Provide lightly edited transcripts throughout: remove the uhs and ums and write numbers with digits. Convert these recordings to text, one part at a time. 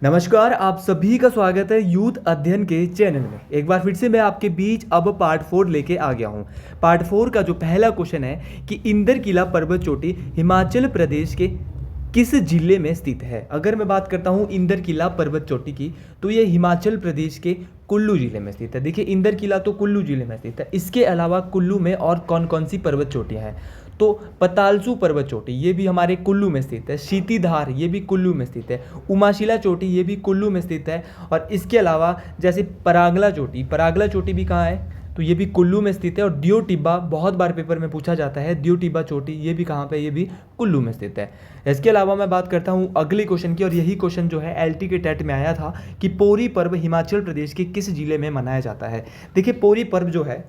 नमस्कार, आप सभी का स्वागत है यूथ अध्ययन के चैनल में। एक बार फिर से मैं आपके बीच अब पार्ट 4 लेके आ गया हूँ। पार्ट 4 का जो पहला क्वेश्चन है कि इंद्रकिला पर्वत चोटी हिमाचल प्रदेश के किस जिले में स्थित है। अगर मैं बात करता हूँ इंद्रकिला पर्वत चोटी की, तो ये हिमाचल प्रदेश के कुल्लू जिले में स्थित है। देखिए, इंद्रकिला तो कुल्लू जिले में स्थित है। इसके अलावा कुल्लू में और कौन कौन सी पर्वत चोटियाँ हैं, तो पतालसू पर्वत चोटी ये भी हमारे कुल्लू में स्थित है। सीतीधार ये भी कुल्लू में स्थित है। उमाशिला चोटी ये भी कुल्लू में स्थित है। और इसके अलावा जैसे परागला चोटी भी कहाँ है, तो ये भी कुल्लू में स्थित है। और दियो टिब्बा बहुत बार पेपर में पूछा जाता है, दियो टिब्बा चोटी ये भी कहाँ पे, ये भी कुल्लू में स्थित है। इसके अलावा मैं बात करता हूँ अगले क्वेश्चन की, और यही क्वेश्चन जो है एलटी के टेट में आया था कि पोरी पर्व हिमाचल प्रदेश के किस जिले में मनाया जाता है। देखिए, पोरी पर्व जो है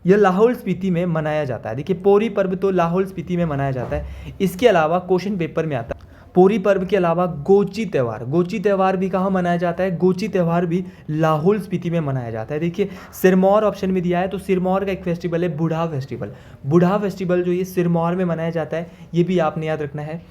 यह लाहौल स्पीति में मनाया जाता है। देखिए, पोरी पर्व तो लाहौल स्पीति में मनाया जाता है। इसके अलावा क्वेश्चन पेपर में आता है पोरी पर्व के अलावा गोची त्यौहार भी कहाँ मनाया जाता है, गोची त्यौहार भी लाहौल स्पीति में मनाया जाता है। देखिए, सिरमौर ऑप्शन में दिया है, तो सिरमौर का एक फेस्टिवल है बूढ़ा फेस्टिवल जो ये सिरमौर में मनाया जाता है, ये भी आपने याद रखना है।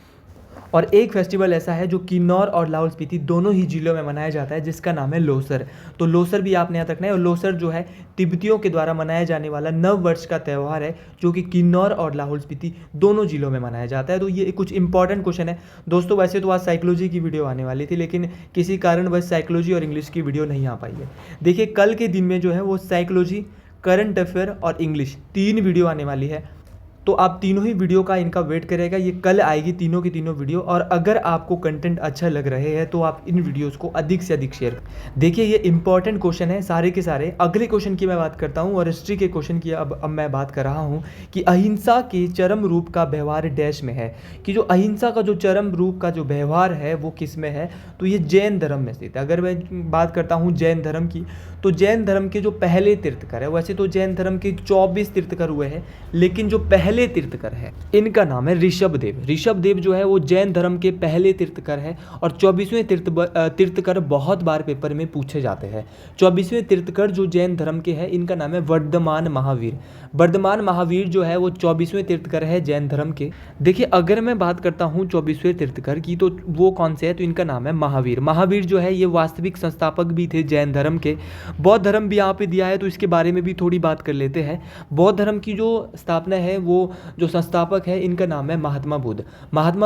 और एक फेस्टिवल ऐसा है जो किन्नौर और लाहौल स्पीति दोनों ही जिलों में मनाया जाता है, जिसका नाम है लोसर। तो लोसर भी आपने याद रखना है। और लोसर जो है तिब्बतियों के द्वारा मनाया जाने वाला नव वर्ष का त्यौहार है, जो कि किन्नौर और लाहौल स्पीति दोनों जिलों में मनाया जाता है। तो ये कुछ इंपॉर्टेंट क्वेश्चन है दोस्तों। वैसे तो आज साइकोलॉजी की वीडियो आने वाली थी, लेकिन किसी कारणवश साइकोलॉजी और इंग्लिश की वीडियो नहीं आ पाई है। देखिए, कल के दिन में जो है वो साइकोलॉजी, करंट अफेयर और इंग्लिश 3 वीडियो आने वाली है। तो आप तीनों ही वीडियो का इनका वेट करेगा, ये कल आएगी तीनों की तीनों वीडियो। और अगर आपको कंटेंट अच्छा लग रहे हैं तो आप इन वीडियोस को अधिक से अधिक शेयर। देखिए, ये इंपॉर्टेंट क्वेश्चन है सारे के सारे। अगले क्वेश्चन की मैं बात करता हूँ, और हिस्ट्री के क्वेश्चन की अब मैं बात कर रहा हूँ कि अहिंसा के चरम रूप का व्यवहार डैश में है। कि जो अहिंसा का जो चरम रूप का जो व्यवहार है वो किस में है, तो ये जैन धर्म में स्थित है। अगर मैं बात करता हूँ जैन धर्म की, तो जैन धर्म के जो पहले तीर्थकर है, वैसे तो जैन धर्म के 24 तीर्थकर हुए हैं, लेकिन जो पहले तीर्थकर है इनका नाम है ऋषभदेव जो है वो जैन धर्म के पहले तीर्थकर है। और 24वें तीर्थकर बहुत बार पेपर में पूछे जाते हैं। 24वें तीर्थकर जो जैन धर्म के हैं इनका नाम है वर्धमान महावीर जो है वो 24वें तीर्थकर है जैन धर्म के। देखिए, अगर मैं बात करता हूँ 24वें तीर्थकर की, तो वो कौन से है, तो इनका नाम है महावीर जो है ये वास्तविक संस्थापक भी थे जैन धर्म के। बौद्ध धर्म भी यहाँ पे दिया है, तो इसके बारे में भी थोड़ी बात कर लेते हैं। बौद्ध धर्म की जो स्थापना है, वो जो संस्थापक है इनका नाम है महात्मा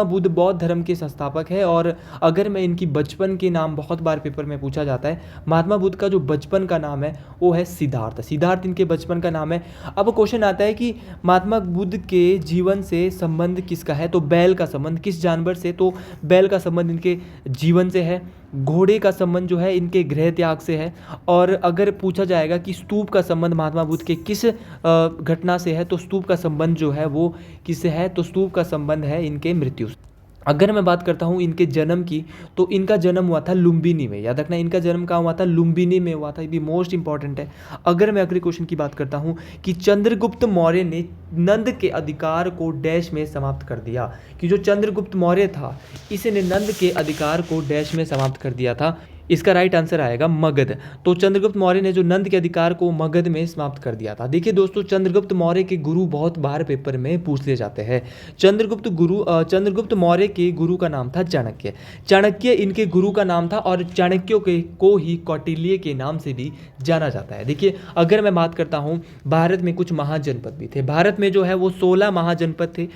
बुद्ध बौद्ध धर्म के संस्थापक है। और अगर मैं इनकी बचपन के नाम बहुत बार पेपर में पूछा जाता है, महात्मा बुद्ध का जो बचपन का नाम है वो है सिद्धार्थ इनके बचपन का नाम है। अब क्वेश्चन आता है कि महात्मा बुद्ध के जीवन से संबंध किसका है, तो बैल का संबंध। किस जानवर से, तो बैल का संबंध इनके जीवन से है। घोड़े का संबंध जो है इनके गृह त्याग से है। और अगर पूछा जाएगा कि स्तूप का संबंध महात्मा बुद्ध के किस घटना से है, तो स्तूप का संबंध जो है वो किससे है, तो स्तूप का संबंध है इनके मृत्यु से। अगर मैं बात करता हूँ इनके जन्म की, तो इनका जन्म हुआ था लुम्बिनी में। याद रखना, इनका जन्म कहाँ हुआ था, लुम्बिनी में हुआ था। ये भी मोस्ट इंपॉर्टेंट है। अगर मैं अगले क्वेश्चन की बात करता हूँ कि चंद्रगुप्त मौर्य ने नंद के अधिकार को डैश में समाप्त कर दिया, कि जो चंद्रगुप्त मौर्य था इसने नंद के अधिकार को डैश में समाप्त कर दिया था। इसका राइट आंसर आएगा मगध। तो चंद्रगुप्त मौर्य ने जो नंद के अधिकार को मगध में समाप्त कर दिया था। देखिए दोस्तों, चंद्रगुप्त मौर्य के गुरु बहुत बार पेपर में पूछ लिए जाते हैं। चंद्रगुप्त मौर्य के गुरु का नाम था चाणक्य इनके गुरु का नाम था। और चाणक्यों के को ही कौटिल्य के नाम से भी जाना जाता है। देखिए, अगर मैं बात करता हूँ भारत में कुछ महाजनपद भी थे। भारत में जो है वो 16 महाजनपद थे।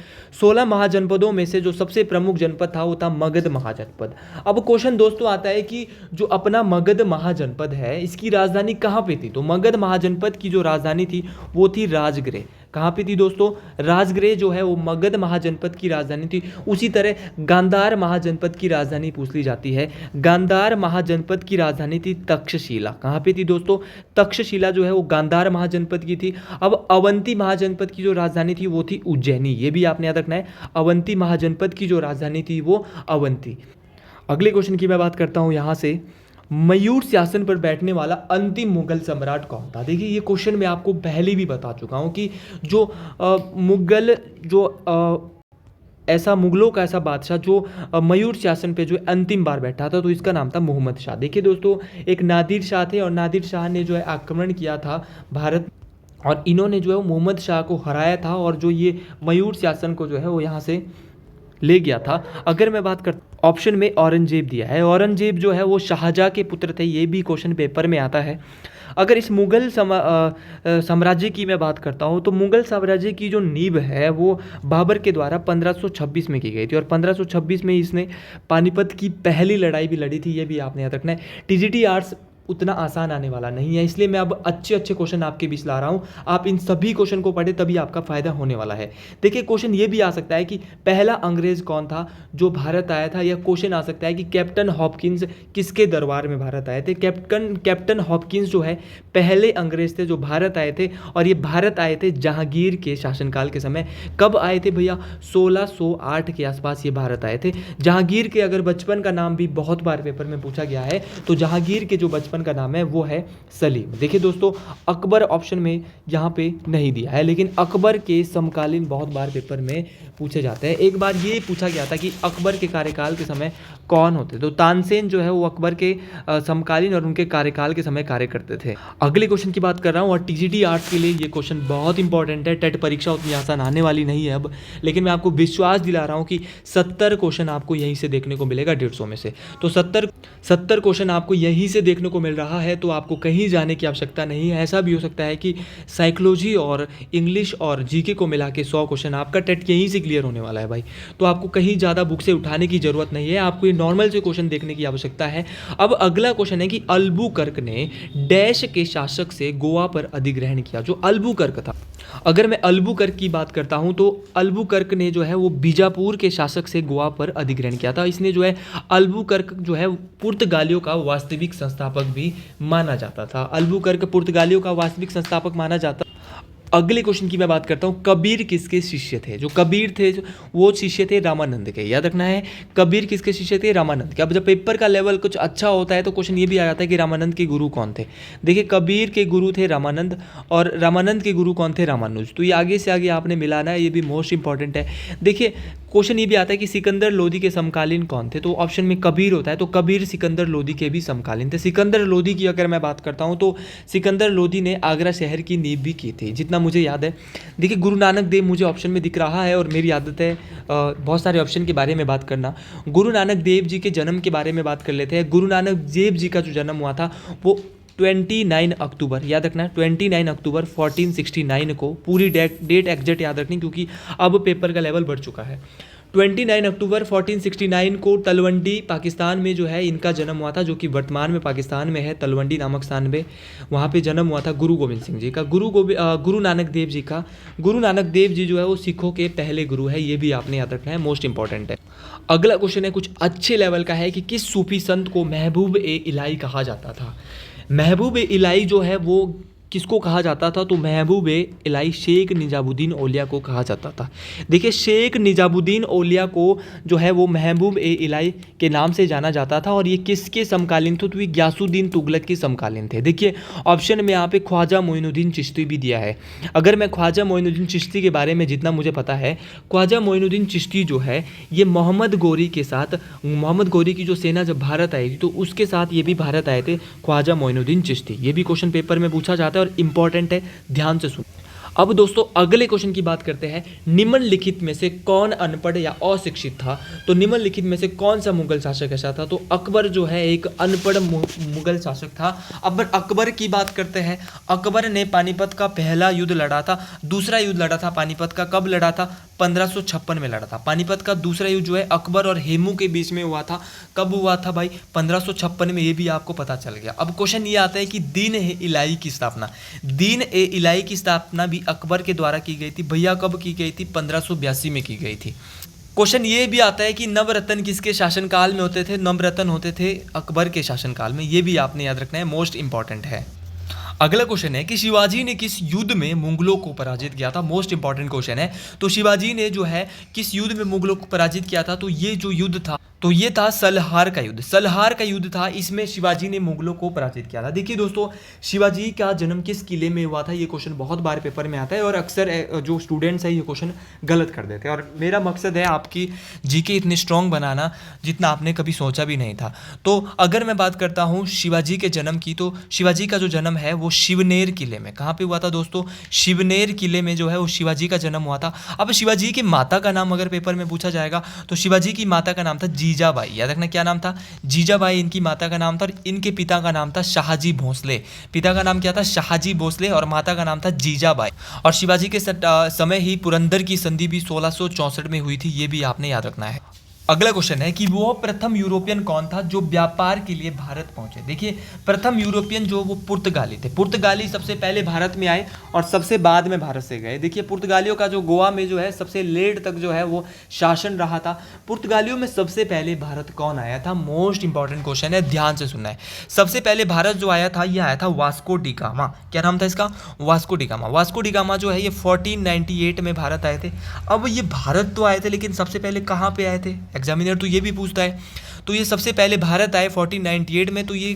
16 महाजनपदों में से जो सबसे प्रमुख जनपद था वो था मगध महाजनपद। अब क्वेश्चन दोस्तों आता है कि जो अपना मगध महाजनपद है इसकी राजधानी कहाँ पे थी, तो मगध महाजनपद की जो राजधानी थी वो थी राजगृह। कहाँ पे थी दोस्तों, राजगृह जो है वो मगध महाजनपद की राजधानी थी। उसी तरह गांधार महाजनपद की राजधानी पूछ ली जाती है। गांधार महाजनपद की राजधानी थी तक्षशिला। कहाँ पे थी दोस्तों, तक्षशिला जो है वो गांधार महाजनपद की थी। अब अवंती महाजनपद की जो राजधानी थी वो थी उज्जैनी। ये भी आपने याद रखना है, अवंती महाजनपद की जो राजधानी थी वो अवंती। अगले क्वेश्चन की मैं बात करता हूँ यहाँ से, मयूर सिंहासन पर बैठने वाला अंतिम मुगल सम्राट कौन था। देखिए, ये क्वेश्चन मैं आपको पहले भी बता चुका हूँ कि जो मुगल जो ऐसा मुगलों का ऐसा बादशाह जो मयूर सिंहासन पे जो अंतिम बार बैठा था, तो इसका नाम था मोहम्मद शाह। देखिए दोस्तों, एक नादिर शाह थे, और नादिर शाह ने जो है आक्रमण किया था भारत, और इन्होंने जो है वो मोहम्मद शाह को हराया था, और जो ये मयूर सिंहासन को जो है वो यहाँ से ले गया था। अगर मैं बात कर ऑप्शन में औरंगजेब दिया है। औरंगजेब जो है वो शाहजहाँ के पुत्र थे, ये भी क्वेश्चन पेपर में आता है। अगर इस मुग़ल साम्राज्य की मैं बात करता हूँ तो मुग़ल साम्राज्य की जो नींव है वो बाबर के द्वारा 1526 में की गई थी, और 1526 में इसने पानीपत की पहली लड़ाई भी लड़ी थी, ये भी आपने याद रखना है। टीजीटी आर्ट्स उतना आसान आने वाला नहीं है, इसलिए मैं अब अच्छे अच्छे क्वेश्चन आपके बीच ला रहा हूँ। आप इन सभी क्वेश्चन को पढ़े तभी आपका फ़ायदा होने वाला है। देखिए क्वेश्चन ये भी आ सकता है कि पहला अंग्रेज़ कौन था जो भारत आया था, या क्वेश्चन आ सकता है कि कैप्टन हॉपकिंस किसके दरबार में भारत आए थे। कैप्टन हॉपकिंस जो है पहले अंग्रेज़ थे जो भारत आए थे, और ये भारत आए थे जहांगीर के शासनकाल के समय। कब आए थे भैया? 1608 के आसपास ये भारत आए थे। जहांगीर के अगर बचपन का नाम भी बहुत बार पेपर में पूछा गया है, तो जहांगीर के जो बचपन का नाम है वो है सलीम। देखिए दोस्तों, अकबर ऑप्शन में यहाँ पे नहीं दिया है, लेकिन अकबर के समकालीन बहुत बार पेपर में पूछे जाते हैं। एक बार ये पूछा गया था कि अकबर के कार्यकाल के समय कौन होते, तो तानसेन जो है वो अकबर के समकालीन और उनके कार्यकाल के समय कार्य करते थे। अगले क्वेश्चन की बात कर रहा हूँ, और टीजीटी आर्ट्स के लिए ये क्वेश्चन बहुत इंपॉर्टेंट है। टेट परीक्षा उतनी आसान आने वाली नहीं है अब, लेकिन मैं आपको विश्वास दिला रहा हूँ कि 70 क्वेश्चन आपको यहीं से देखने को मिलेगा 150 में से। तो 70 क्वेश्चन आपको यहीं से देखने को मिल रहा है, तो आपको कहीं जाने की आवश्यकता नहीं है। ऐसा भी हो सकता है कि साइकोलॉजी और इंग्लिश और जीके को मिला के 100 क्वेश्चन आपका टेट यहीं से क्लियर होने वाला है भाई। तो आपको कहीं ज़्यादा बुक से उठाने की ज़रूरत नहीं है, आपको ये नॉर्मल से क्वेश्चन देखने की आवश्यकता है। अब अगला क्वेश्चन है कि अल्बुकर्क ने डैश के शासक से गोवा पर अधिग्रहण किया। जो अल्बुकर्क था, अगर मैं अल्बुकर्क की बात करता हूं तो अल्बुकर्क ने जो है वो बीजापुर के शासक से गोवा पर अधिग्रहण किया था। इसने जो है अल्बुकर्क जो है पुर्तगालियों का वास्तविक संस्थापक भी माना जाता था। अल्बुकर्क पुर्तगालियों का वास्तविक संस्थापक माना जाता। अगले क्वेश्चन की मैं बात करता हूँ, कबीर किसके शिष्य थे? जो कबीर थे वो शिष्य थे रामानंद के। याद रखना है, कबीर किसके शिष्य थे? रामानंद के। अब जब पेपर का लेवल कुछ अच्छा होता है तो क्वेश्चन ये भी आ जाता है कि रामानंद के गुरु कौन थे। देखिए कबीर के गुरु थे रामानंद, और रामानंद के गुरु कौन थे? रामानुज। तो ये आगे से आगे आपने मिलाना है, ये भी मोस्ट इंपॉर्टेंट है। देखिए क्वेश्चन ये भी आता है कि सिकंदर लोदी के समकालीन कौन थे? तो ऑप्शन में कबीर होता है, तो कबीर सिकंदर लोदी के भी समकालीन थे। सिकंदर लोदी की अगर मैं बात करता हूँ तो सिकंदर लोदी ने आगरा शहर की नींव भी की थी, जितना मुझे याद है। देखिए गुरु नानक देव मुझे ऑप्शन में दिख रहा है, और मेरी आदत है बहुत सारे ऑप्शन के बारे में बात करना। गुरु नानक देव जी के जन्म के बारे में बात कर लेते हैं। गुरु नानक देव जी का जो जन्म हुआ था वो 29 अक्टूबर, याद रखना है 29 अक्टूबर 1469 को। पूरी डेट एग्जैक्ट याद रखनी, क्योंकि अब पेपर का लेवल बढ़ चुका है। 29 अक्टूबर 1469 को तलवंडी पाकिस्तान में जो है इनका जन्म हुआ था, जो कि वर्तमान में पाकिस्तान में है, तलवंडी नामक स्थान में। वहाँ पे जन्म हुआ था गुरु गोविंद सिंह जी का, गुरु नानक देव जी का। गुरु नानक देव जी जो है वो सिखों के पहले गुरु है, ये भी आपने याद रखना है, मोस्ट इंपॉर्टेंट है। अगला क्वेश्चन है कुछ अच्छे लेवल का है कि किस सूफी संत को महबूब ए इलाही कहा जाता था? महबूब ए इलाही जो है वो किसको कहा जाता था? तो महबूब ए इलाही शेख निजामुद्दीन औलिया को कहा जाता था। देखिए शेख निजामुद्दीन औलिया को जो है वो महबूब ए इलाही के नाम से जाना जाता था, और ये किसके समकालीन थे? तो ये गयासुद्दीन तुगलक के समकालीन थे। देखिए ऑप्शन में यहाँ पे ख्वाजा मोइनुद्दीन चिश्ती भी दिया है। अगर मैं ख्वाजा मोइनुद्दीन चिश्ती के बारे में जितना मुझे पता है, ख्वाजा मोइनुद्दीन चिश्ती जो है ये मोहम्मद गोरी के साथ, मोहम्मद गोरी की जो सेना जब भारत आई थी तो उसके साथ ये भी भारत आए थे, ख्वाजा मोइनुद्दीन चिश्ती। ये भी क्वेश्चन पेपर में पूछा जाता है और इंपॉर्टेंट है, ध्यान से सुन। अब दोस्तों अगले क्वेश्चन की बात करते हैं, निम्नलिखित में से कौन अनपढ़ या अशिक्षित था? तो निम्नलिखित में से कौन सा मुगल शासक ऐसा था? तो अकबर जो है एक अनपढ़ मुगल शासक था। अब अकबर की बात करते हैं। अकबर ने पानीपत का पहला युद्ध लड़ा था। दूसरा युद्ध लड़ा था पानीपत का, कब लड़ा था? 1556 में लड़ा था। पानीपत का दूसरा युद्ध जो है अकबर और हेमू के बीच में हुआ था। कब हुआ था भाई? 1556 में, ये भी आपको पता चल गया। अब क्वेश्चन ये आता है कि दीन ए इलाही की स्थापना, दीन ए इलाही की स्थापना भी अकबर के द्वारा की गई थी। भैया कब की गई थी? 1582 में की गई थी। क्वेश्चन ये भी आता है कि नवरत्न किसके शासनकाल में होते थे? नवरत्न होते थे अकबर के शासनकाल में, ये भी आपने याद रखना है, मोस्ट इंपॉर्टेंट है। अगला क्वेश्चन है कि शिवाजी ने किस युद्ध में मुगलों को पराजित किया था? मोस्ट इंपॉर्टेंट क्वेश्चन है। तो शिवाजी ने जो है किस युद्ध में मुगलों को पराजित किया था? तो ये जो युद्ध था तो ये था सलहार का युद्ध। सलहार का युद्ध था, इसमें शिवाजी ने मुगलों को पराजित किया था। देखिए दोस्तों, शिवाजी का जन्म किस किले में हुआ था? ये क्वेश्चन बहुत बार पेपर में आता है, और अक्सर जो स्टूडेंट्स हैं ये क्वेश्चन गलत कर देते हैं। और मेरा मकसद है आपकी जीके इतनी स्ट्रॉन्ग बनाना जितना आपने कभी सोचा भी नहीं था। तो अगर मैं बात करता हूँ शिवाजी के जन्म की, तो शिवाजी का जो जन्म है वो शिवनेर किले में, कहाँ पे हुआ था दोस्तों? शिवनेर किले में जो है वो शिवाजी का जन्म हुआ था। अब शिवाजी की माता का नाम अगर पेपर में पूछा जाएगा तो शिवाजी की माता का नाम था जीजाबाई, याद रखना क्या नाम था, जीजाबाई इनकी माता का नाम था और इनके पिता का नाम था शाहजी भोसले। पिता का नाम क्या था, शाहजी भोसले, और माता का नाम था जीजाबाई। और शिवाजी के समय ही पुरंदर की संधि भी 1664 में हुई थी, ये भी आपने याद रखना है। अगला क्वेश्चन है कि वो प्रथम यूरोपियन कौन था जो व्यापार के लिए भारत पहुंचे। देखिए प्रथम यूरोपियन जो वो पुर्तगाली थे। पुर्तगाली सबसे पहले भारत में आए और सबसे बाद में भारत से गए। देखिए पुर्तगालियों का जो गोवा में जो है सबसे लेट तक जो है वो शासन रहा था। पुर्तगालियों में सबसे पहले भारत कौन आया था, मोस्ट इंपॉर्टेंट क्वेश्चन है, ध्यान से सुनना है। सबसे पहले भारत जो आया था, ये आया था वास्को डी गामा। क्या नाम था इसका, Vasco D gamma. Vasco D gamma जो है ये 1498 में भारत आए थे। अब ये भारत तो आए थे लेकिन सबसे पहले कहाँ पे आए थे, एग्जामिनर तो ये भी पूछता है। तो ये सबसे पहले भारत आए 1498 में, तो ये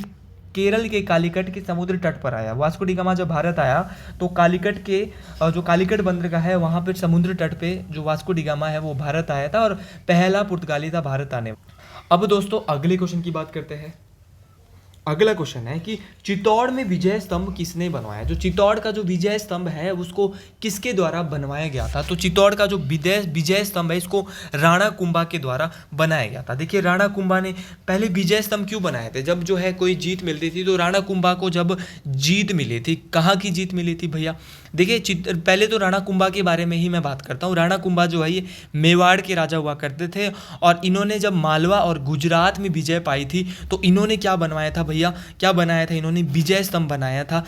केरल के कालीकट के समुद्र तट पर आया। वास्को डी गामा जब भारत आया तो कालीकट के जो कालीकट बंदरगाह है वहाँ पर समुद्र तट पे जो वास्को डी गामा है वो भारत आया था और पहला पुर्तगाली था भारत आने। अब दोस्तों अगले क्वेश्चन की बात करते हैं। अगला क्वेश्चन है कि चित्तौड़ में विजय स्तंभ किसने बनवाया। जो चित्तौड़ का जो विजय स्तंभ है उसको किसके द्वारा बनवाया गया था। तो चित्तौड़ का जो विजय स्तंभ है इसको राणा कुंभा के द्वारा बनाया गया था। देखिए राणा कुंभा ने पहले विजय स्तंभ क्यों बनाए थे, जब जो है कोई जीत मिलती थी तो राणा कुंभा को जब जीत मिली थी, कहाँ की जीत मिली थी भैया। देखिए पहले तो राणा कुंभा के बारे में ही मैं बात करता हूँ। राणा कुंभा जो है ये मेवाड़ के राजा हुआ करते थे और इन्होंने जब मालवा और गुजरात में विजय पाई थी तो इन्होंने क्या बनवाया था भैया, क्या बनाया था, इन्होंने विजय स्तंभ बनाया था।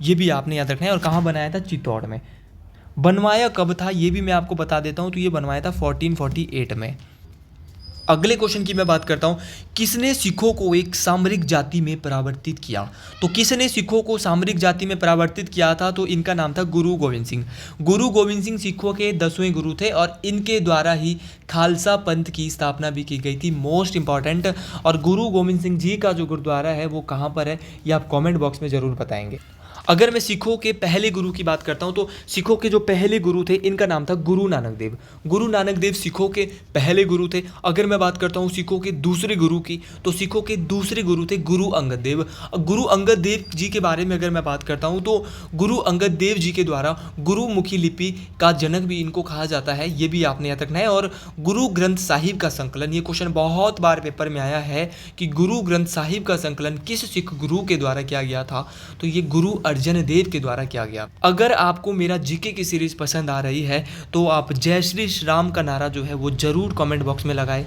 ये भी आपने याद रखना है। और कहाँ बनाया था, चित्तौड़ में। बनवाया कब था ये भी मैं आपको बता देता हूँ। तो ये बनवाया था 1448 में। अगले क्वेश्चन की मैं बात करता हूं, किसने सिखों को एक सामरिक जाति में परावर्तित किया। तो किसने सिखों को सामरिक जाति में परावर्तित किया था, तो इनका नाम था गुरु गोविंद सिंह। गुरु गोविंद सिंह सिखों के 10वें गुरु थे और इनके द्वारा ही खालसा पंथ की स्थापना भी की गई थी, मोस्ट इंपॉर्टेंट। और गुरु गोविंद सिंह जी का जो गुरुद्वारा है वो कहाँ पर है, ये आप कॉमेंट बॉक्स में ज़रूर बताएंगे। अगर मैं सिखों के पहले गुरु की बात करता हूं तो सिखों के जो पहले गुरु थे इनका नाम था गुरु नानक देव। गुरु नानक देव सिखों के पहले गुरु थे। अगर मैं बात करता हूं सिखों के दूसरे गुरु की, तो सिखों के दूसरे गुरु थे गुरु अंगद देव। गुरु अंगद देव जी के बारे में अगर मैं बात करता हूं तो गुरु अंगद देव जी के द्वारा गुरुमुखी लिपि का जनक भी इनको कहा जाता है, ये भी आपने याद रखना है। और गुरु ग्रंथ साहिब का संकलन, ये क्वेश्चन बहुत बार पेपर में आया है कि गुरु ग्रंथ साहिब का संकलन किस सिख गुरु के द्वारा किया गया था, तो ये गुरु अर्जन देव के द्वारा किया गया। अगर आपको मेरा जीके की सीरीज पसंद आ रही है तो आप जय श्री राम का नारा जो है वो जरूर कमेंट बॉक्स में लगाएं,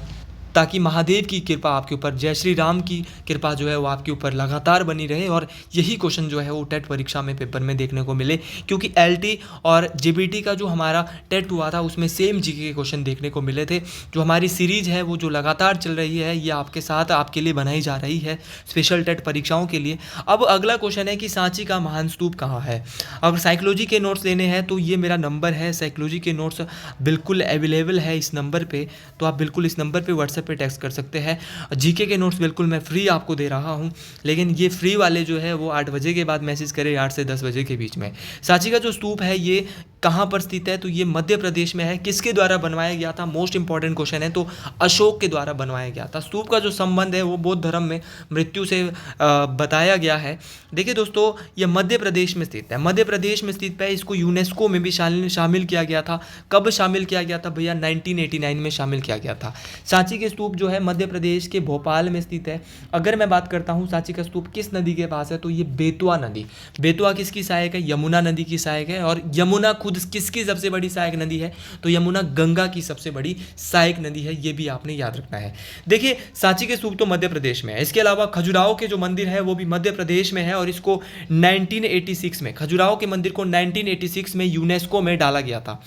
ताकि महादेव की कृपा आपके ऊपर, जय श्री राम की कृपा जो है वो आपके ऊपर लगातार बनी रहे और यही क्वेश्चन जो है वो टेट परीक्षा में पेपर में देखने को मिले। क्योंकि एलटी और जेबीटी का जो हमारा टेट हुआ था उसमें सेम जीके के क्वेश्चन देखने को मिले थे। जो हमारी सीरीज है वो जो लगातार चल रही है ये आपके साथ आपके लिए बनाई जा रही है स्पेशल टेट परीक्षाओं के लिए। अब अगला क्वेश्चन है कि सांची का महान स्तूप कहाँ है। अब साइकोलॉजी के नोट्स लेने हैं तो ये मेरा नंबर है, साइकोलॉजी के नोट्स बिल्कुल अवेलेबल है इस नंबर पर, तो आप बिल्कुल इस नंबर पर व्हाट्सएप पे टेक्स्ट कर सकते हैं। जीके के नोट्स बिल्कुल मैं फ्री आपको दे रहा हूं, लेकिन ये फ्री वाले जो है वो 8 बजे के बाद मैसेज करें, 8 से 10 बजे के बीच में। सांची का जो स्तूप है ये कहाँ पर स्थित है, तो ये मध्य प्रदेश में है। किसके द्वारा बनवाया गया था, मोस्ट इंपॉर्टेंट क्वेश्चन है, तो अशोक के द्वारा बनवाया गया था। स्तूप का जो संबंध है वो बौद्ध धर्म में मृत्यु से बताया गया है। देखिए दोस्तों ये मध्य प्रदेश में स्थित है, मध्य प्रदेश में स्थित है। इसको यूनेस्को में भी शामिल किया गया था। कब शामिल किया गया था भैया, 1989 में शामिल किया गया था। सांची के स्तूप जो है मध्य प्रदेश के भोपाल में स्थित है। अगर मैं बात करता हूँ सांची का स्तूप किस नदी के पास है, तो ये बेतवा नदी। बेतवा किसकी सहायक है, यमुना नदी की सहायक है। और यमुना खुद किसकी सबसे बड़ी सहायक नदी है, तो यमुना गंगा की सबसे बड़ी सहायक नदी है, ये भी आपने याद रखना है। देखिए सांची के स्तूप तो मध्य प्रदेश में है। इसके अलावा खजुराहो के जो मंदिर है वो भी मध्य प्रदेश में है और इसको 1986 में, खजुराहो के मंदिर को 1986 में यूनेस्को में डाला गया था।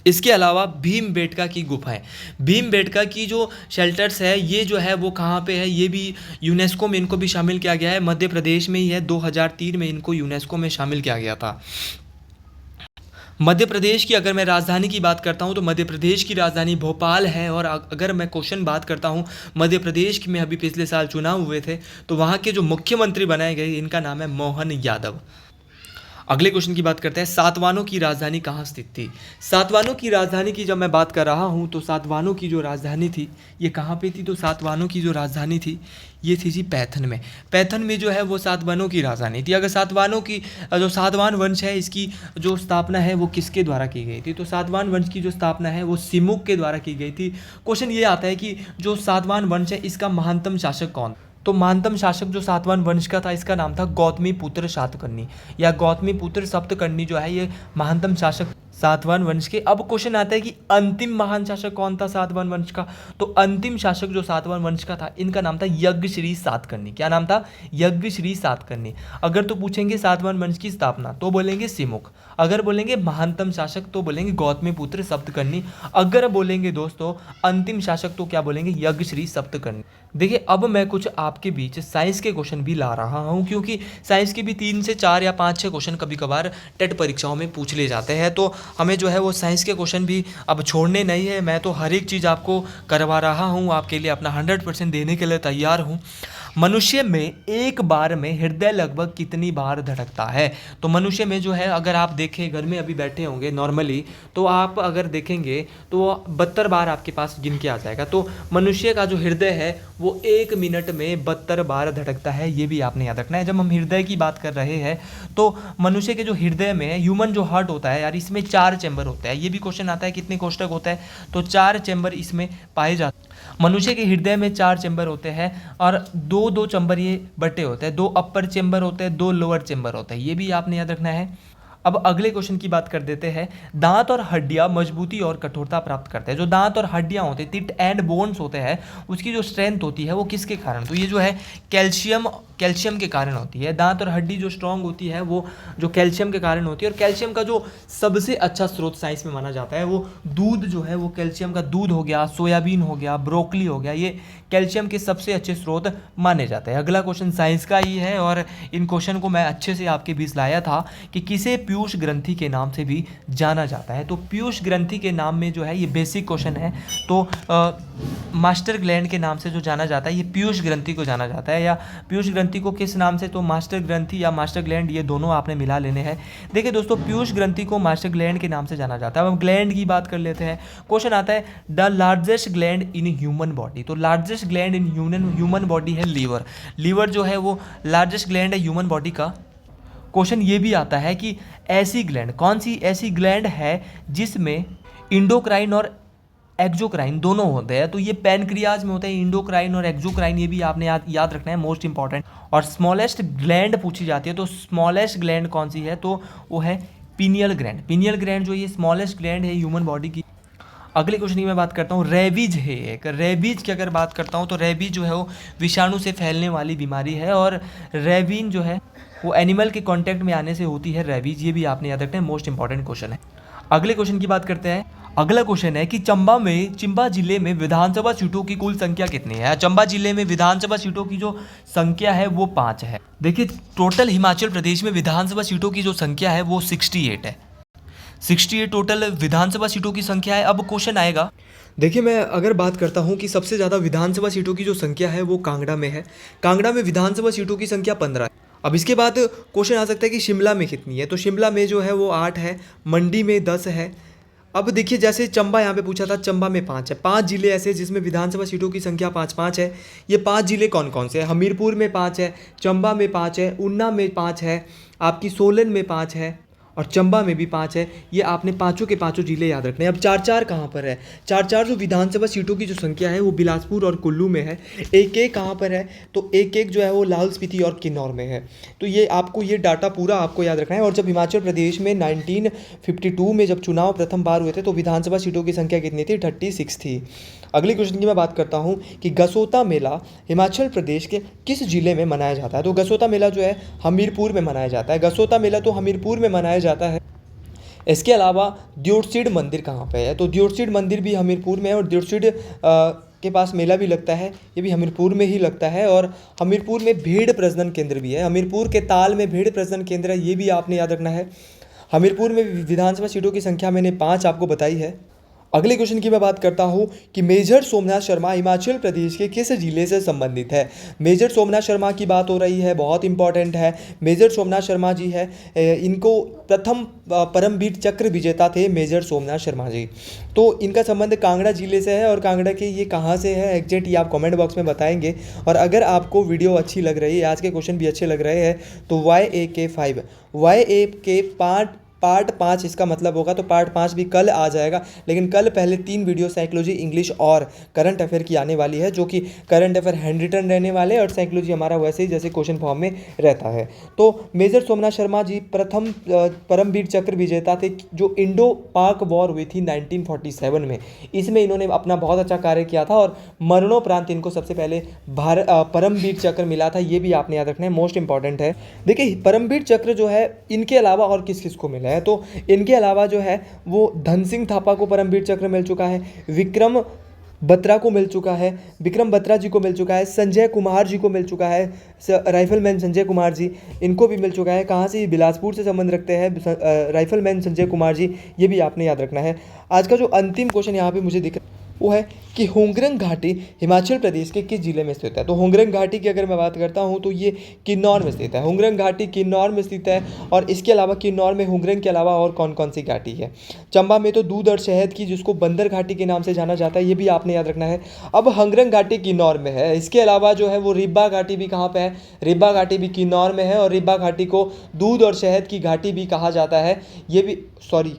इसके अलावा भीमबेटका की गुफाएं, भीमबेटका की जो शेल्टर्स है ये जो है वो कहाँ पे है, ये भी यूनेस्को में इनको भी शामिल किया गया है। मध्य प्रदेश में ही है, 2003 में इनको यूनेस्को में शामिल किया गया था। मध्य प्रदेश की अगर मैं राजधानी की बात करता हूं तो मध्य प्रदेश की राजधानी भोपाल है। और अगर मैं क्वेश्चन बात करता हूं मध्य प्रदेश में अभी पिछले साल चुनाव हुए थे तो वहां के जो मुख्यमंत्री बनाए गए इनका नाम है मोहन यादव। अगले क्वेश्चन की बात करते हैं, सातवानों की राजधानी कहाँ स्थित थी। सातवानों की राजधानी की जब मैं बात कर रहा हूँ तो सातवानों की जो राजधानी थी ये कहाँ पे थी, तो सातवानों की जो राजधानी थी ये थी जी पैथन में जो है वो सातवाहनों की राजधानी थी। अगर सातवाहनों की जो सातवाहन वंश है इसकी जो स्थापना है वो किसके द्वारा की गई थी, तो सातवाहन वंश की जो स्थापना है वो सिमुक के द्वारा की गई थी। क्वेश्चन ये आता है कि जो सातवाहन वंश है इसका महानतम शासक कौन, तो महानतम शासक जो सातवाहन वंश का था इसका नाम था गौतमीपुत्र सातकर्णी, या गौतमीपुत्र सप्तकर्णी जो है ये महानतम शासक सातवाहन वंश के। अब क्वेश्चन आता है कि अंतिम महान शासक कौन था सातवाहन वंश का, तो अंतिम शासक जो सातवाहन वंश का था इनका नाम था यज्ञश्री सातकर्णी। क्या नाम था, यज्ञश्री सातकर्णी। अगर तो पूछेंगे सातवाहन वंश की स्थापना तो बोलेंगे सिमुक, अगर बोलेंगे महानतम शासक तो बोलेंगे गौतमीपुत्र सप्तकर्णी, अगर बोलेंगे दोस्तों अंतिम शासक तो क्या बोलेंगे, यज्ञश्री सप्तकर्णी। देखिए अब मैं कुछ आपके बीच साइंस के क्वेश्चन भी ला रहा हूँ, क्योंकि साइंस के भी 3 से 4 या 5-6 क्वेश्चन कभी कभार टेट परीक्षाओं में पूछ ले जाते हैं, तो हमें जो है वो साइंस के क्वेश्चन भी अब छोड़ने नहीं है। मैं तो हर एक चीज़ आपको करवा रहा हूँ, आपके लिए अपना 100% देने के लिए तैयार हूँ। मनुष्य में एक बार में हृदय लगभग कितनी बार धड़कता है, तो मनुष्य में जो है अगर आप देखें घर में अभी बैठे होंगे नॉर्मली, तो आप अगर देखेंगे तो 72 बार आपके पास गिन के आ जाएगा। तो मनुष्य का जो हृदय है वो 1 मिनट में 72 बार धड़कता है, ये भी आपने याद रखना है। जब हम हृदय की बात कर रहे हैं तो मनुष्य के जो हृदय में ह्यूमन जो हार्ट होता है यार, इसमें 4 चैम्बर होता है। ये भी क्वेश्चन आता है कितने कोष्ठक होता है, तो 4 चैम्बर इसमें पाए जाते हैं। मनुष्य के हृदय में 4 चैम्बर होते हैं और दो चैम्बर ये बटे होते हैं, 2 अपर चैम्बर होते हैं, 2 लोअर चैम्बर होते हैं, ये भी आपने याद रखना है। अब अगले क्वेश्चन की बात कर देते हैं। दांत और हड्डियां मजबूती और कठोरता प्राप्त करते हैं। जो दांत और हड्डियां होते हैं, टिट एंड बोन्स होते हैं, उसकी जो स्ट्रेंथ होती है वो किसके कारण, तो ये जो है कैल्शियम के कारण होती है। दांत और हड्डी जो स्ट्रांग होती है वो जो कैल्शियम के कारण होती है। और कैल्शियम का जो सबसे अच्छा स्रोत साइंस में माना जाता है वो दूध जो है वो कैल्शियम का दूध हो गया, सोयाबीन हो गया, ब्रोकली हो गया, ये कैल्शियम के सबसे अच्छे स्रोत माने जाते हैं। अगला क्वेश्चन साइंस का ही है और इन क्वेश्चन को मैं अच्छे से आपके बीच लाया था कि किसे पीयूष ग्रंथि के नाम से भी जाना जाता है। तो पीयूष ग्रंथि के नाम में जो है ये बेसिक क्वेश्चन है, तो मास्टर ग्लैंड के नाम से जो जाना जाता है ये पीयूष ग्रंथि को जाना जाता है। या पीयूष ग्रंथि को किस नाम से, तो मास्टर ग्रंथि या मास्टर ग्लैंड, ये दोनों आपने मिला लेने हैं। देखिए दोस्तों पीयूष ग्रंथि को मास्टर ग्लैंड के नाम से जाना जाता है। अब हम ग्लैंड की बात कर लेते हैं। क्वेश्चन आता है the largest gland in human body, तो largest gland in human body है लीवर। लीवर जो है वो लार्जेस्ट ग्लैंड है ह्यूमन बॉडी का। क्वेश्चन ये भी आता है कि ऐसी ग्लैंड कौन सी ऐसी ग्लैंड है जिसमें इंडोक्राइन और एक्जोक्राइन दोनों होते हैं, तो ये पैनक्रियाज में होते हैं इंडोक्राइन और एक्जोक्राइन, ये भी आपने याद रखना है, मोस्ट इंपॉर्टेंट। और स्मॉलेस्ट ग्लैंड पूछी जाती है, तो स्मॉलेस्ट ग्लैंड कौन सी है, तो वो है पीनियल ग्लैंड। पीनियल ग्लैंड जो ये स्मॉलेस्ट ग्लैंड है ह्यूमन बॉडी की। अगले क्वेश्चन की मैं बात करता हूँ, रेबीज है एक। रेबीज की अगर बात करता हूँ तो रेबीज जो है वो विषाणु से फैलने वाली बीमारी है और रेबीन जो है वो एनिमल के कांटेक्ट में आने से होती है रेबीज, ये भी आपने याद रखना है, मोस्ट इंपॉर्टेंट क्वेश्चन है। अगले क्वेश्चन की बात करते हैं। अगला क्वेश्चन है कि चंबा जिले में विधानसभा सीटों की कुल संख्या कितनी है। चंबा जिले में विधानसभा सीटों की जो संख्या है वो 5 है। देखिए टोटल हिमाचल प्रदेश में विधानसभा सीटों की जो संख्या है वो 68 है। 68 टोटल विधानसभा सीटों की संख्या है। अब क्वेश्चन आएगा, देखिए मैं अगर बात करता हूँ कि सबसे ज़्यादा विधानसभा सीटों की जो संख्या है वो कांगड़ा में है। कांगड़ा में विधानसभा सीटों की संख्या 15 है। अब इसके बाद क्वेश्चन आ सकता है कि शिमला में कितनी है, तो शिमला में जो है वो 8 है, मंडी में 10 है। अब देखिए जैसे चंबा यहाँ पे पूछा था, चंबा में 5 है। 5 जिले ऐसे जिसमें विधानसभा सीटों की संख्या 5-5 है। ये 5 जिले कौन कौन से हैं, हमीरपुर में 5 है, चंबा में 5 है, ऊना में 5 है, आपकी सोलन में 5 है और चंबा में भी 5 है। ये आपने पाँचों के पाँचों जिले याद रखने हैं। अब 4-4 कहाँ पर है, 4-4 जो विधानसभा सीटों की जो संख्या है वो बिलासपुर और कुल्लू में है। 1-1 कहाँ पर है, तो 1-1 जो है वो लाहौल स्पीति और किन्नौर में है। तो ये आपको ये डाटा पूरा आपको याद रखना है। और जब हिमाचल प्रदेश में 1952 में जब चुनाव प्रथम बार हुए थे तो विधानसभा सीटों की संख्या कितनी थी, 36 थी। अगले क्वेश्चन की मैं बात करता हूँ कि गसोता मेला हिमाचल प्रदेश के किस जिले में मनाया जाता है। तो गसोता मेला जो है हमीरपुर में मनाया जाता है। गसोता मेला तो हमीरपुर में मनाया जाता है। इसके अलावा द्योटसिड मंदिर कहाँ पे है, तो द्योटसिड मंदिर भी हमीरपुर में है और द्योटसिड के पास मेला भी लगता है, ये भी हमीरपुर में ही लगता है। और हमीरपुर में भेड़ प्रजनन केंद्र भी है। हमीरपुर के ताल में भेड़ प्रजनन केंद्र है, ये भी आपने याद रखना है। हमीरपुर में विधानसभा सीटों की संख्या मैंने 5 आपको बताई है। अगले क्वेश्चन की मैं बात करता हूँ कि मेजर सोमनाथ शर्मा हिमाचल प्रदेश के किस जिले से संबंधित है। मेजर सोमनाथ शर्मा की बात हो रही है, बहुत इंपॉर्टेंट है। मेजर सोमनाथ शर्मा जी है, इनको प्रथम परमवीर चक्र विजेता थे मेजर सोमनाथ शर्मा जी। तो इनका संबंध कांगड़ा जिले से है, और कांगड़ा के ये कहाँ से है एग्जैक्ट ये आप कमेंट बॉक्स में बताएंगे। और अगर आपको वीडियो अच्छी लग रही है, आज के क्वेश्चन भी अच्छे लग रहे हैं, तो YAK5 YAK पार्ट 5 इसका मतलब होगा, तो पार्ट 5 भी कल आ जाएगा। लेकिन कल पहले 3 वीडियो साइकोलॉजी, इंग्लिश और करंट अफेयर की आने वाली है, जो कि करंट अफेयर हैंड रिटन रहने वाले, और साइकोलॉजी हमारा वैसे ही जैसे क्वेश्चन फॉर्म में रहता है। तो मेजर सोमनाथ शर्मा जी प्रथम परमवीर चक्र विजेता थे, जो इंडो पाक वॉर हुई थी 1947 में। इसमें इन्होंने अपना बहुत अच्छा कार्य किया था, और मरणोपरांत इनको सबसे पहले परमवीर चक्र मिला था। ये भी आपने याद रखना है, मोस्ट इंपॉर्टेंट है। देखिए परमवीर चक्र जो है इनके अलावा और किस किस को मिला है, तो इनके अलावा जो है वो धन सिंह थापा को परमवीर चक्र मिल चुका है, विक्रम बत्रा को मिल चुका है, विक्रम बत्रा जी को मिल चुका है, संजय कुमार जी को मिल चुका है, राइफलमैन संजय कुमार जी इनको भी मिल चुका है। कहाँ से? बिलासपुर से संबंध रखते हैं राइफलमैन संजय कुमार जी, ये भी आपने याद रखना है। आज का जो अंतिम क्वेश्चन यहाँ पे मुझे दिख वो है कि होंगरंग घाटी हिमाचल प्रदेश के किस जिले में स्थित है। तो होंगरंग घाटी की अगर मैं बात करता हूँ तो ये किन्नौर में स्थित है। होंगरंग घाटी किन्नौर में स्थित है, और इसके अलावा किन्नौर में होंगरंग के अलावा और कौन कौन सी घाटी है? चंबा में तो दूध और शहद की, जिसको बंदर घाटी के नाम से जाना जाता है, ये भी आपने याद रखना है। अब होंगरंग घाटी किन्नौर में है, इसके अलावा जो है वो रिब्बा घाटी भी कहाँ पे है? रिब्बा घाटी भी किन्नौर में है, और रिब्बा घाटी को दूध और शहद की घाटी भी कहा जाता है। ये भी सॉरी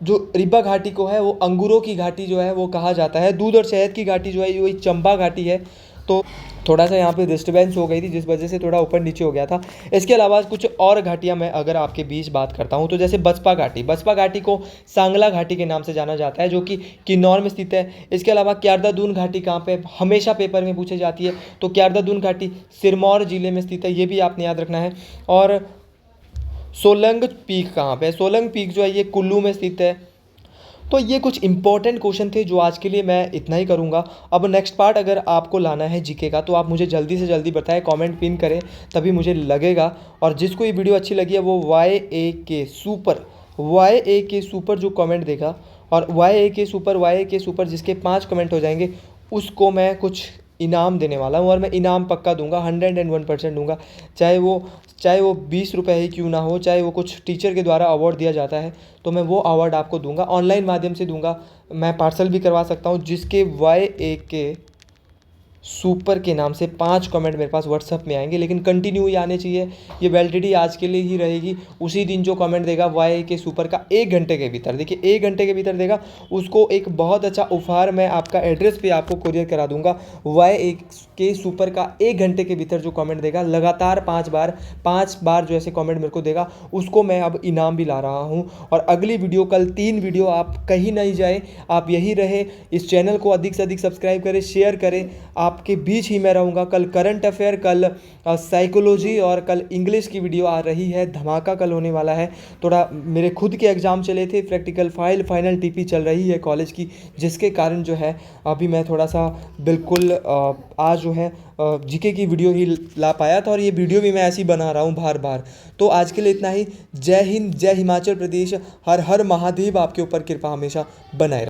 जो रिब्बा घाटी को है वो अंगूरों की घाटी जो है वो कहा जाता है। दूध और शहद की घाटी जो है वही चंबा घाटी है। तो थोड़ा सा यहाँ पे डिस्टर्बेंस हो गई थी, जिस वजह से थोड़ा ऊपर नीचे हो गया था। इसके अलावा कुछ और घाटियाँ मैं अगर आपके बीच बात करता हूँ, तो जैसे बसपा घाटी को सांगला घाटी के नाम से जाना जाता है, जो कि किन्नौर में स्थित है। इसके अलावा क्यारदादून घाटी कहाँ पे? हमेशा पेपर में पूछी जाती है, तो क्यारदादून घाटी सिरमौर जिले में स्थित है, ये भी आपने याद रखना है। और सोलंग पीक कहाँ पे? सोलंग पीक जो है ये कुल्लू में स्थित है। तो ये कुछ इंपॉर्टेंट क्वेश्चन थे, जो आज के लिए मैं इतना ही करूँगा। अब नेक्स्ट पार्ट अगर आपको लाना है जीके का, तो आप मुझे जल्दी से जल्दी बताएं, कमेंट पिन करें, तभी मुझे लगेगा। और जिसको ये वीडियो अच्छी लगी है वो YAK सुपर जो कमेंट देगा, और YAK सुपर जिसके 5 कमेंट हो जाएंगे, उसको मैं कुछ इनाम देने वाला हूँ। और मैं इनाम पक्का दूंगा, 101% दूंगा। चाहे वो 20 रुपये ही क्यों ना हो, चाहे वो कुछ टीचर के द्वारा अवार्ड दिया जाता है, तो मैं वो अवार्ड आपको दूंगा, ऑनलाइन माध्यम से दूंगा। मैं पार्सल भी करवा सकता हूँ, जिसके YAK सुपर के नाम से 5 कमेंट मेरे पास व्हाट्सअप में आएंगे, लेकिन कंटिन्यू ही आने चाहिए। ये वैलिडिटी आज के लिए ही रहेगी। उसी दिन जो कमेंट देगा YAK सुपर का 1 घंटे के भीतर, देखिए 1 घंटे के भीतर देगा, उसको एक बहुत अच्छा उपहार मैं आपका एड्रेस पे आपको कुरियर करा दूंगा। YAK सुपर का 1 घंटे के भीतर जो कमेंट देगा, लगातार 5 बार जो ऐसे कमेंट मेरे को देगा, उसको मैं अब इनाम भी ला रहा हूँ। और अगली वीडियो, कल 3 वीडियो, आप कहीं नहीं जाए, आप यही रहे। इस चैनल को अधिक से अधिक सब्सक्राइब करें, शेयर करें। आपके बीच ही मैं रहूँगा। कल करंट अफेयर, कल साइकोलॉजी और कल इंग्लिश की वीडियो आ रही है। धमाका कल होने वाला है। थोड़ा मेरे खुद के एग्ज़ाम चले थे, प्रैक्टिकल फाइनल TP चल रही है कॉलेज की, जिसके कारण जो है अभी मैं थोड़ा सा बिल्कुल आज जो है जीके की वीडियो ही ला पाया था, और ये वीडियो भी मैं ऐसी बना रहा हूँ बार। तो आज के लिए इतना ही। जय हिंद, जय हिमाचल प्रदेश, हर हर महादेव आपके ऊपर कृपा हमेशा बनाए रहे।